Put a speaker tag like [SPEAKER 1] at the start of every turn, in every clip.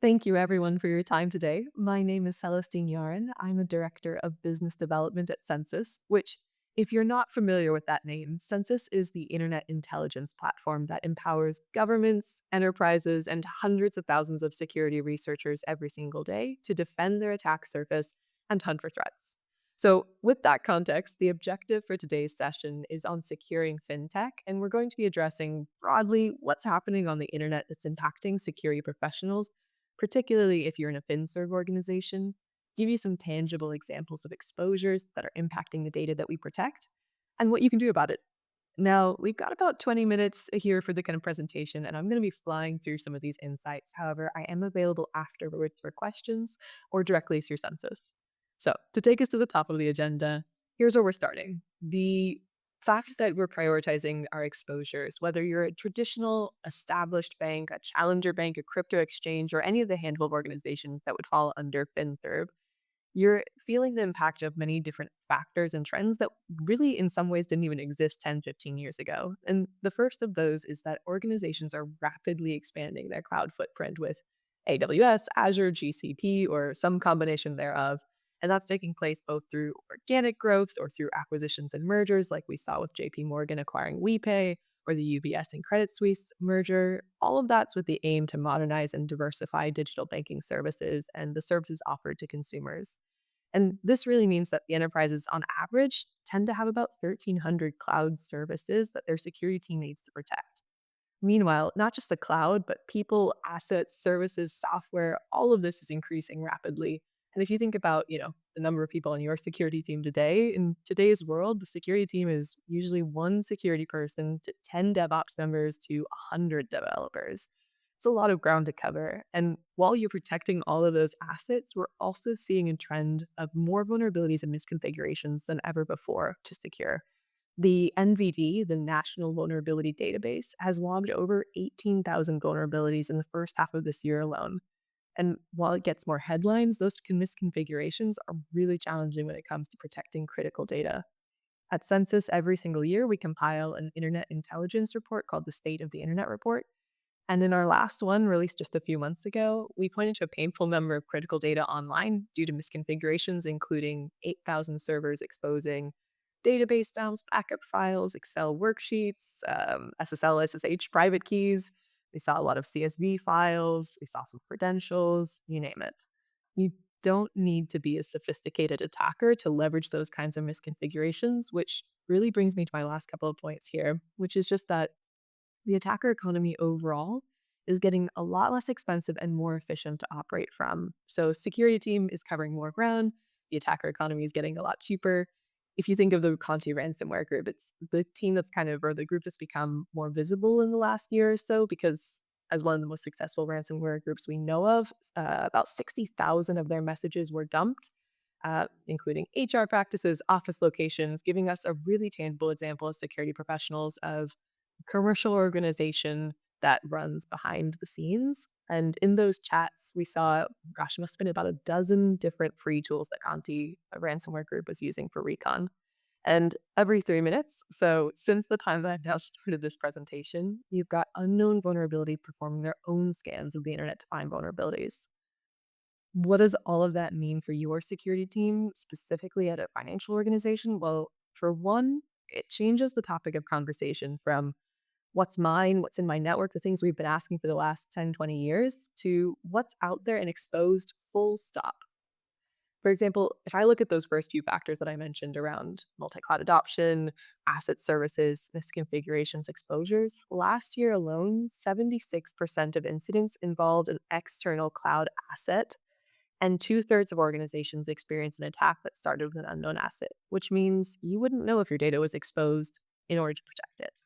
[SPEAKER 1] Thank you, everyone, for your time today. My name is Celestine Yarin. I'm a director of business development at Censys, which, if you're not familiar with that name, Censys is the internet intelligence platform that empowers governments, enterprises, and hundreds of thousands of security researchers every single day to defend their attack surface and hunt for threats. So, with that context, the objective for today's session is on securing fintech, and we're going to be addressing broadly what's happening on the internet that's impacting security professionals, particularly if you're in a FinServ organization, give you some tangible examples of exposures that are impacting the data that we protect and what you can do about it. Now, we've got about 20 minutes here for the kind of presentation, and I'm going to be flying through some of these insights. However, I am available afterwards for questions or directly through Census. So, to take us to the top of the agenda, here's where we're starting. The fact that we're prioritizing our exposures, whether you're a traditional established bank, a challenger bank, a crypto exchange, or any of the handful of organizations that would fall under FinServ, you're feeling the impact of many different factors and trends that really, in some ways, didn't even exist 10, 15 years ago. And the first of those is that organizations are rapidly expanding their cloud footprint with AWS, Azure, GCP, or some combination thereof. And that's taking place both through organic growth or through acquisitions and mergers, like we saw with JP Morgan acquiring WePay or the UBS and Credit Suisse merger. All of that's with the aim to modernize and diversify digital banking services and the services offered to consumers. And this really means that the enterprises, on average, tend to have about 1,300 cloud services that their security team needs to protect. Meanwhile, not just the cloud, but people, assets, services, software, all of this is increasing rapidly. And if you think about, the number of people on your security team today, in today's world, the security team is usually one security person to 10 DevOps members to 100 developers. It's a lot of ground to cover. And while you're protecting all of those assets, we're also seeing a trend of more vulnerabilities and misconfigurations than ever before to secure. The NVD, the National Vulnerability Database, has logged over 18,000 vulnerabilities in the first half of this year alone. And while it gets more headlines, those misconfigurations are really challenging when it comes to protecting critical data. At Census, every single year, we compile an internet intelligence report called the State of the Internet Report. And in our last one, released just a few months ago, we pointed to a painful number of critical data online due to misconfigurations, including 8,000 servers exposing database dumps, backup files, Excel worksheets, SSL, SSH private keys. We saw a lot of CSV files. We saw some credentials, you name it. You don't need to be a sophisticated attacker to leverage those kinds of misconfigurations, which really brings me to my last couple of points here, which is just that the attacker economy overall is getting a lot less expensive and more efficient to operate from. So security team is covering more ground. The attacker economy is getting a lot cheaper. If you think of the Conti ransomware group, it's the team that's or the group that's become more visible in the last year or so because as one of the most successful ransomware groups we know of, about 60,000 of their messages were dumped, including HR practices, office locations, giving us a really tangible example as security professionals of commercial organization that runs behind the scenes. And in those chats, we saw, gosh, it must have been about a dozen different free tools that Conti, a ransomware group, was using for recon. And every 3 minutes, so since the time that I've now started this presentation, you've got unknown vulnerabilities performing their own scans of the internet to find vulnerabilities. What does all of that mean for your security team, specifically at a financial organization? Well, for one, it changes the topic of conversation from what's mine, what's in my network, the things we've been asking for the last 10, 20 years, to what's out there and exposed full stop. For example, if I look at those first few factors that I mentioned around multi-cloud adoption, asset services, misconfigurations, exposures, last year alone, 76% of incidents involved an external cloud asset, and two-thirds of organizations experience an attack that started with an unknown asset, which means you wouldn't know if your data was exposed in order to protect it.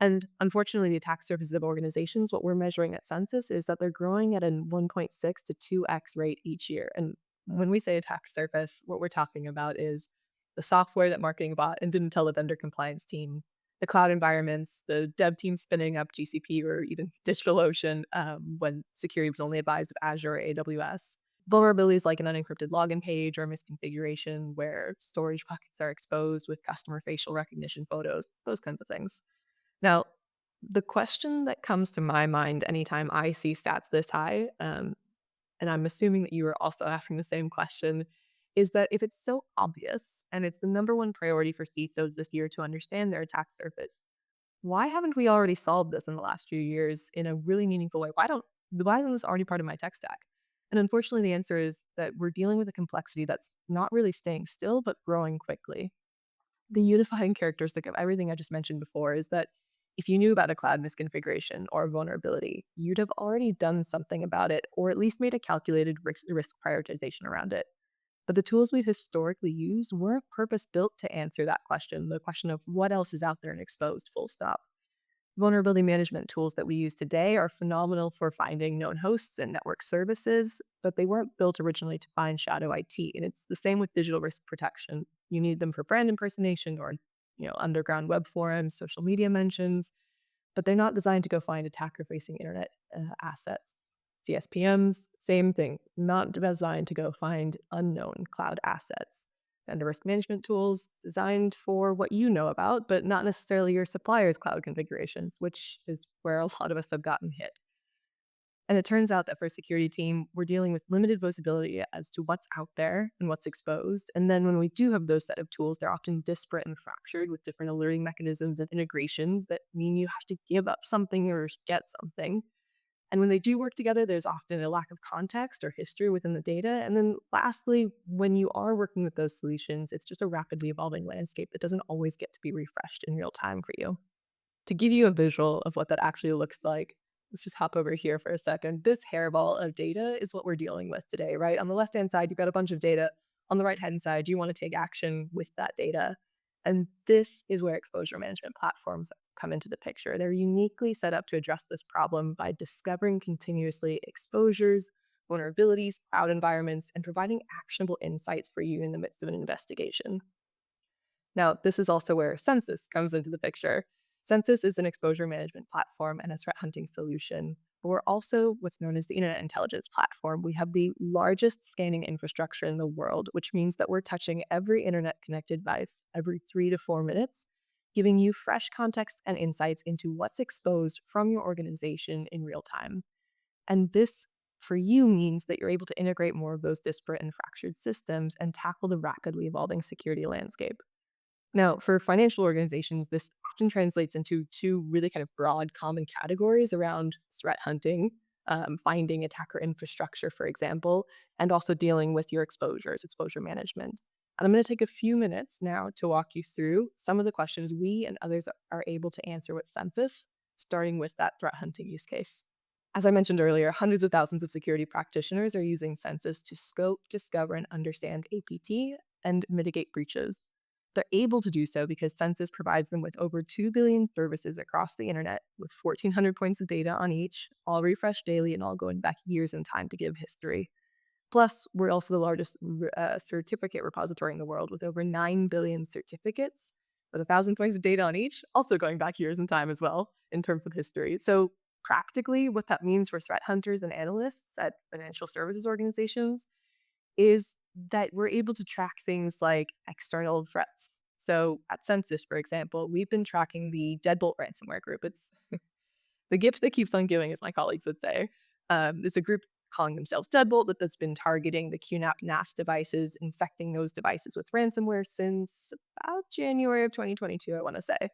[SPEAKER 1] And unfortunately, the attack surfaces of organizations, what we're measuring at Census is that they're growing at a 1.6 to 2x rate each year. And when we say attack surface, what we're talking about is the software that marketing bought and didn't tell the vendor compliance team, the cloud environments, the dev team spinning up GCP or even DigitalOcean when security was only advised of Azure or AWS. Vulnerabilities like an unencrypted login page or misconfiguration where storage buckets are exposed with customer facial recognition photos, those kinds of things. Now, the question that comes to my mind anytime I see stats this high, and I'm assuming that you are also asking the same question, is that if it's so obvious and it's the number one priority for CISOs this year to understand their attack surface, why haven't we already solved this in the last few years in a really meaningful way? Why isn't this already part of my tech stack? And unfortunately, the answer is that we're dealing with a complexity that's not really staying still, but growing quickly. The unifying characteristic of everything I just mentioned before is that if you knew about a cloud misconfiguration or a vulnerability, you'd have already done something about it, or at least made a calculated risk prioritization around it. But the tools we've historically used weren't purpose built to answer that question, the question of what else is out there and exposed, full stop. Vulnerability management tools that we use today are phenomenal for finding known hosts and network services, but they weren't built originally to find shadow IT. And it's the same with digital risk protection. You need them for brand impersonation or underground web forums, social media mentions, but they're not designed to go find attacker-facing internet assets. CSPMs, same thing, not designed to go find unknown cloud assets. Vendor risk management tools designed for what you know about, but not necessarily your supplier's cloud configurations, which is where a lot of us have gotten hit. And it turns out that for a security team, we're dealing with limited visibility as to what's out there and what's exposed. And then when we do have those set of tools, they're often disparate and fractured with different alerting mechanisms and integrations that mean you have to give up something or get something. And when they do work together, there's often a lack of context or history within the data. And then lastly, when you are working with those solutions, it's just a rapidly evolving landscape that doesn't always get to be refreshed in real time for you. To give you a visual of what that actually looks like, let's just hop over here for a second. This hairball of data is what we're dealing with today, right? On the left-hand side, you've got a bunch of data. On the right-hand side, you want to take action with that data. And this is where exposure management platforms come into the picture. They're uniquely set up to address this problem by discovering continuously exposures, vulnerabilities, cloud environments, and providing actionable insights for you in the midst of an investigation. Now, this is also where Censys comes into the picture. Censys is an exposure management platform and a threat hunting solution. But we're also what's known as the Internet Intelligence Platform. We have the largest scanning infrastructure in the world, which means that we're touching every internet connected device every 3 to 4 minutes, giving you fresh context and insights into what's exposed from your organization in real time. And this, for you, means that you're able to integrate more of those disparate and fractured systems and tackle the rapidly evolving security landscape. Now, for financial organizations, this often translates into two really kind of broad common categories around threat hunting, finding attacker infrastructure, for example, and also dealing with your exposures, exposure management. And I'm going to take a few minutes now to walk you through some of the questions we and others are able to answer with Censys, starting with that threat hunting use case. As I mentioned earlier, hundreds of thousands of security practitioners are using Censys to scope, discover, and understand APT and mitigate breaches. They're able to do so because Censys provides them with over 2 billion services across the internet with 1,400 points of data on each, all refreshed daily and all going back years in time to give history. Plus, we're also the largest certificate repository in the world with over 9 billion certificates with 1,000 points of data on each, also going back years in time as well in terms of history. So practically, what that means for threat hunters and analysts at financial services organizations is that we're able to track things like external threats. So at Censys, for example, we've been tracking the Deadbolt ransomware group. It's the gift that keeps on giving, as my colleagues would say. There's a group calling themselves Deadbolt that's been targeting the QNAP NAS devices, infecting those devices with ransomware since about January of 2022, I want to say.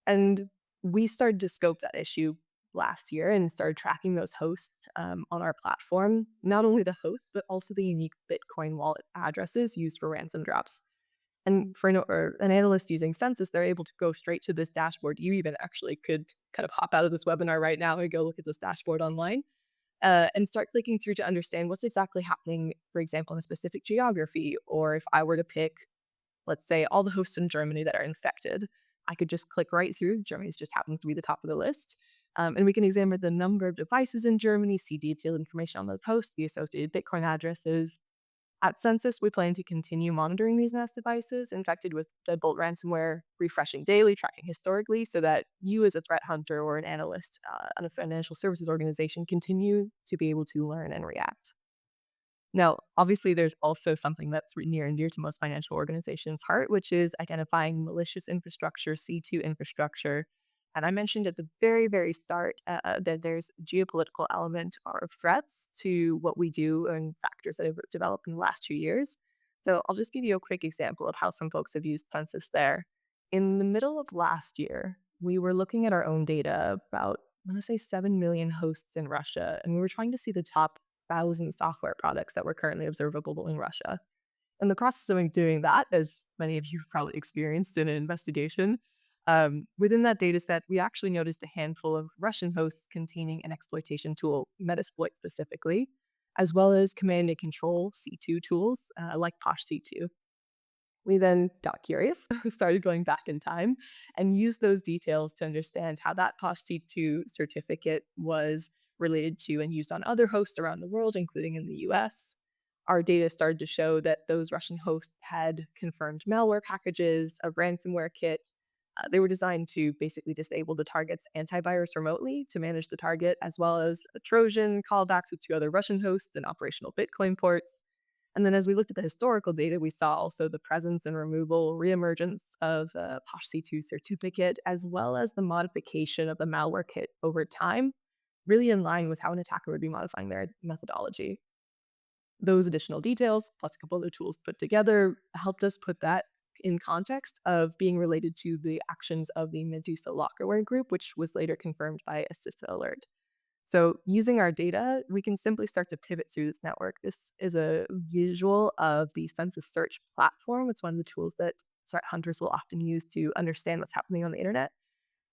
[SPEAKER 1] And we started to scope that issue last year and started tracking those hosts on our platform. Not only the hosts, but also the unique Bitcoin wallet addresses used for ransom drops. And for an analyst using Censys, they're able to go straight to this dashboard. You even actually could kind of hop out of this webinar right now and go look at this dashboard online and start clicking through to understand what's exactly happening, for example, in a specific geography. Or if I were to pick, let's say, all the hosts in Germany that are infected, I could just click right through. Germany just happens to be the top of the list. And we can examine the number of devices in Germany, see detailed information on those hosts, the associated Bitcoin addresses. At Censys, we plan to continue monitoring these NAS devices infected with Deadbolt ransomware, refreshing daily, tracking historically, so that you as a threat hunter or an analyst on a financial services organization continue to be able to learn and react. Now, obviously, there's also something that's near and dear to most financial organizations' heart, which is identifying malicious infrastructure, C2 infrastructure, And I mentioned at the very, very start that there's geopolitical element or threats to what we do and factors that have developed in the last 2 years. So I'll just give you a quick example of how some folks have used Census there. In the middle of last year, we were looking at our own data about, I want to say, 7 million hosts in Russia, and we were trying to see the top 1,000 software products that were currently observable in Russia. In the process of doing that, as many of you have probably experienced in an investigation, within that data set, we actually noticed a handful of Russian hosts containing an exploitation tool, Metasploit specifically, as well as command and control C2 tools like Posh C2. We then got curious, started going back in time, and used those details to understand how that Posh C2 certificate was related to and used on other hosts around the world, including in the US. Our data started to show that those Russian hosts had confirmed malware packages, a ransomware kit. They were designed to basically disable the target's antivirus remotely to manage the target, as well as a Trojan, callbacks with two other Russian hosts, and operational Bitcoin ports. And then as we looked at the historical data, we saw also the presence and removal, reemergence of POSH C2 certificate, as well as the modification of the malware kit over time, really in line with how an attacker would be modifying their methodology. Those additional details, plus a couple other tools put together, helped us put that in context of being related to the actions of the Medusa lockerware group, which was later confirmed by a CISA alert. So using our data, we can simply start to pivot through this network. This is a visual of the Census Search platform. It's one of the tools that threat hunters will often use to understand what's happening on the internet.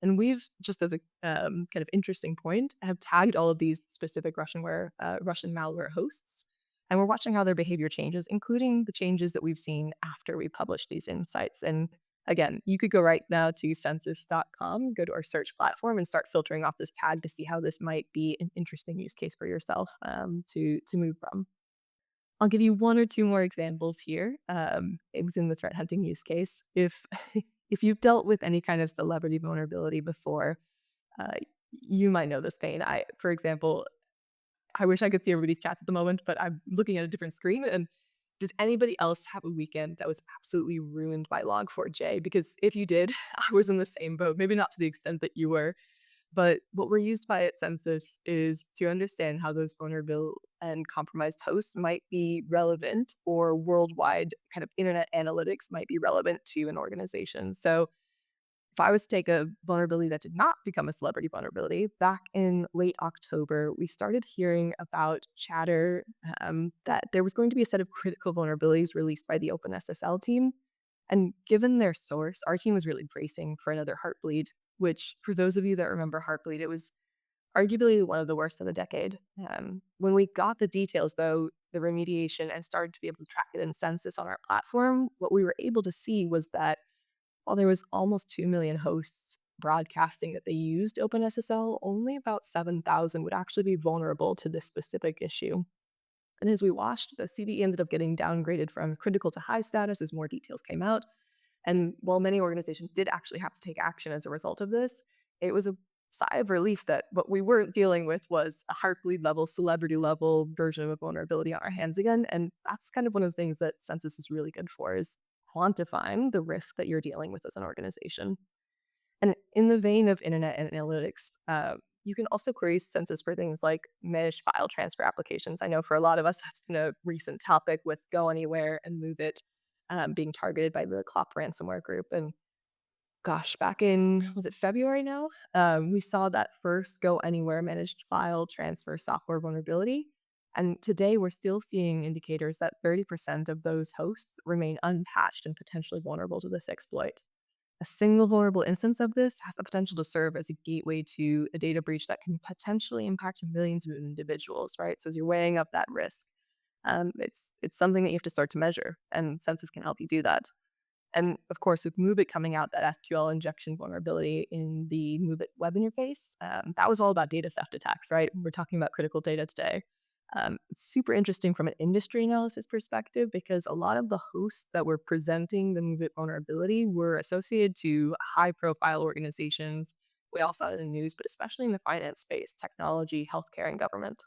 [SPEAKER 1] And we've, just as a kind of interesting point, have tagged all of these specific Russian malware hosts. And we're watching how their behavior changes, including the changes that we've seen after we published these insights. And again, you could go right now to Censys.com, go to our search platform, and start filtering off this tag to see how this might be an interesting use case for yourself to move from. I'll give you one or two more examples here within the threat hunting use case. If if you've dealt with any kind of celebrity vulnerability before, uh, you might know this pain. For example, I wish I could see everybody's chats at the moment, but I'm looking at a different screen. And did anybody else have a weekend that was absolutely ruined by Log4j? Because if you did, I was in the same boat. Maybe not to the extent that you were, but what we're used by at Census is to understand how those vulnerable and compromised hosts might be relevant, or worldwide kind of internet analytics might be relevant to an organization. So if I was to take a vulnerability that did not become a celebrity vulnerability, back in late October, we started hearing about chatter that there was going to be a set of critical vulnerabilities released by the OpenSSL team. And given their source, our team was really bracing for another Heartbleed, which, for those of you that remember Heartbleed, it was arguably one of the worst of the decade. When we got the details, though, the remediation, and started to be able to track it in Census on our platform, what we were able to see was that while there was almost 2 million hosts broadcasting that they used OpenSSL, only about 7,000 would actually be vulnerable to this specific issue. And as we watched, the CVE ended up getting downgraded from critical to high status as more details came out. And while many organizations did actually have to take action as a result of this, it was a sigh of relief that what we weren't dealing with was a Heartbleed level, celebrity level version of a vulnerability on our hands again. And that's kind of one of the things that Census is really good for, is quantifying the risk that you're dealing with as an organization. And in the vein of internet and analytics, you can also query Census for things like managed file transfer applications. I know for a lot of us, that's been a recent topic with Go Anywhere and Move It being targeted by the Clop ransomware group. And gosh, back in, was it February now? We saw that first Go Anywhere managed file transfer software vulnerability. And today we're still seeing indicators that 30% of those hosts remain unpatched and potentially vulnerable to this exploit. A single vulnerable instance of this has the potential to serve as a gateway to a data breach that can potentially impact millions of individuals, right? So as you're weighing up that risk, it's something that you have to start to measure, and Census can help you do that. And of course, with MoveIt coming out, that SQL injection vulnerability in the MoveIt web interface, that was all about data theft attacks, right? We're talking about critical data today. It's super interesting from an industry analysis perspective, because a lot of the hosts that were presenting the MoveIt vulnerability were associated to high-profile organizations. We all saw it in the news, but especially in the finance space, technology, healthcare, and government.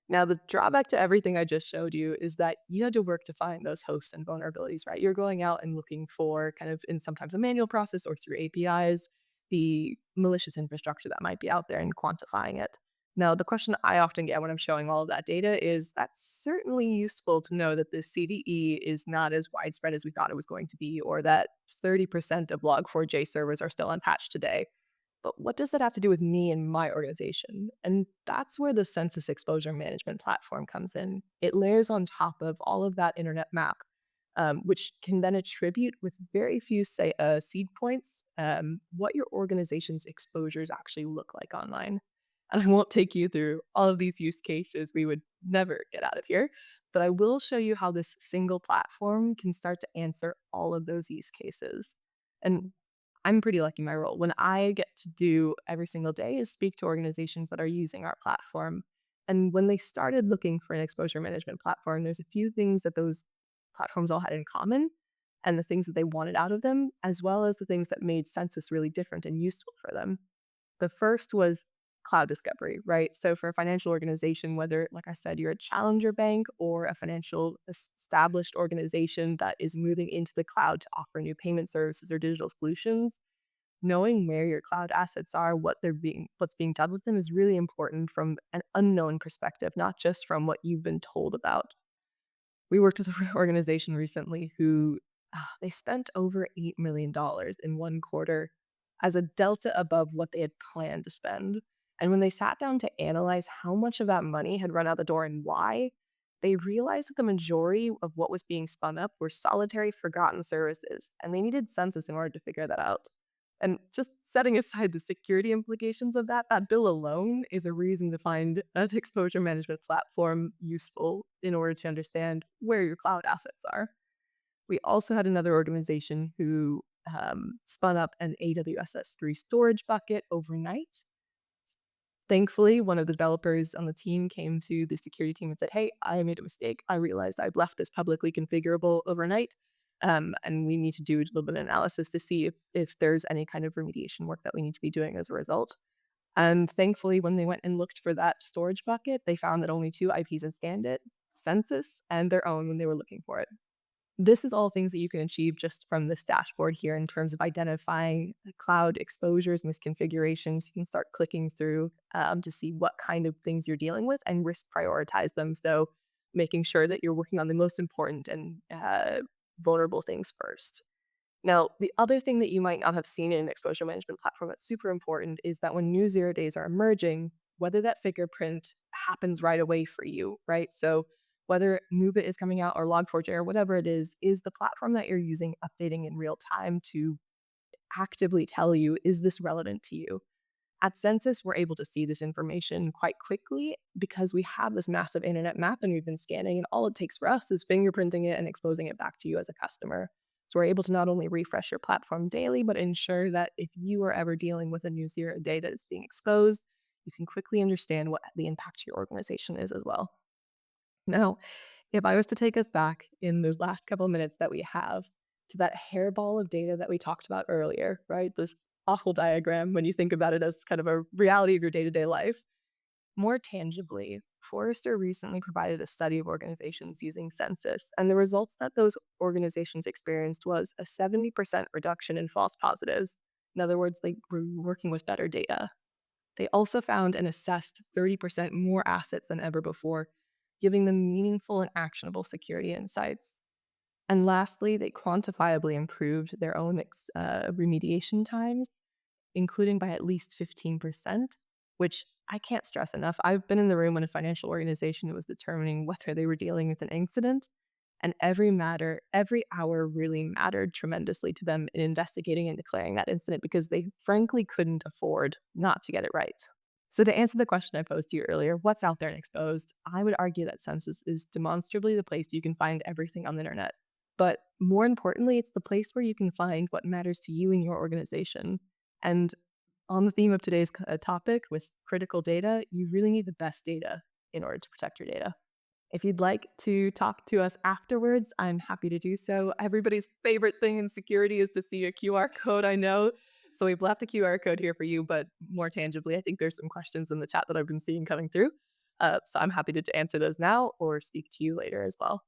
[SPEAKER 1] Now, the drawback to everything I just showed you is that you had to work to find those hosts and vulnerabilities, right? You're going out and looking for, kind of in sometimes a manual process or through APIs, the malicious infrastructure that might be out there and quantifying it. Now, the question I often get when I'm showing all of that data is that's certainly useful to know that the CDE is not as widespread as we thought it was going to be, or that 30% of Log4j servers are still unpatched today. But what does that have to do with me and my organization? And that's where the Census Exposure Management Platform comes in. It layers on top of all of that internet map, which can then attribute with very few seed points what your organization's exposures actually look like online. And I won't take you through all of these use cases. We would never get out of here. But I will show you how this single platform can start to answer all of those use cases. And I'm pretty lucky in my role. When I get to do every single day is speak to organizations that are using our platform. And when they started looking for an exposure management platform, there's a few things that those platforms all had in common and the things that they wanted out of them, as well as the things that made Census really different and useful for them. The first was cloud discovery, right? So for a financial organization, whether, like I said, you're a challenger bank or a financial established organization that is moving into the cloud to offer new payment services or digital solutions, knowing where your cloud assets are, what's being done with them is really important from an unknown perspective, not just from what you've been told about. We worked with an organization recently who they spent over $8 million in one quarter as a delta above what they had planned to spend. And when they sat down to analyze how much of that money had run out the door and why, they realized that the majority of what was being spun up were solitary forgotten services, and they needed Census in order to figure that out. And just setting aside the security implications of that bill alone is a reason to find an exposure management platform useful in order to understand where your cloud assets are. We also had another organization who spun up an AWS S3 storage bucket overnight. Thankfully, one of the developers on the team came to the security team and said, "Hey, I made a mistake. I realized I've left this publicly configurable overnight. And we need to do a little bit of analysis to see if there's any kind of remediation work that we need to be doing as a result." And thankfully, when they went and looked for that storage bucket, they found that only two IPs had scanned it, Census and their own when they were looking for it. This is all things that you can achieve just from this dashboard here in terms of identifying the cloud exposures, misconfigurations. You can start clicking through to see what kind of things you're dealing with and risk prioritize them. So making sure that you're working on the most important and vulnerable things first. Now, the other thing that you might not have seen in an exposure management platform that's super important is that when new zero days are emerging, whether that fingerprint happens right away for you, right? So whether Move It is coming out or Log4j or whatever it is the platform that you're using updating in real time to actively tell you, is this relevant to you? At Census, we're able to see this information quite quickly because we have this massive internet map and we've been scanning, and all it takes for us is fingerprinting it and exposing it back to you as a customer. So we're able to not only refresh your platform daily, but ensure that if you are ever dealing with a new zero day that is being exposed, you can quickly understand what the impact to your organization is as well. Now, if I was to take us back in those last couple of minutes that we have to that hairball of data that we talked about earlier, right? This awful diagram when you think about it as kind of a reality of your day-to-day life. More tangibly, Forrester recently provided a study of organizations using Census, and the results that those organizations experienced was a 70% reduction in false positives. In other words, they were working with better data. They also found and assessed 30% more assets than ever before, giving them meaningful and actionable security insights. And lastly, they quantifiably improved their own remediation times, including by at least 15%, which I can't stress enough. I've been in the room when a financial organization was determining whether they were dealing with an incident, and every hour really mattered tremendously to them in investigating and declaring that incident because they frankly couldn't afford not to get it right. So to answer the question I posed to you earlier, what's out there and exposed? I would argue that Census is demonstrably the place you can find everything on the internet. But more importantly, it's the place where you can find what matters to you and your organization. And on the theme of today's topic with critical data, you really need the best data in order to protect your data. If you'd like to talk to us afterwards, I'm happy to do so. Everybody's favorite thing in security is to see a QR code, I know. So we've left a QR code here for you, but more tangibly, I think there's some questions in the chat that I've been seeing coming through. So I'm happy to answer those now or speak to you later as well.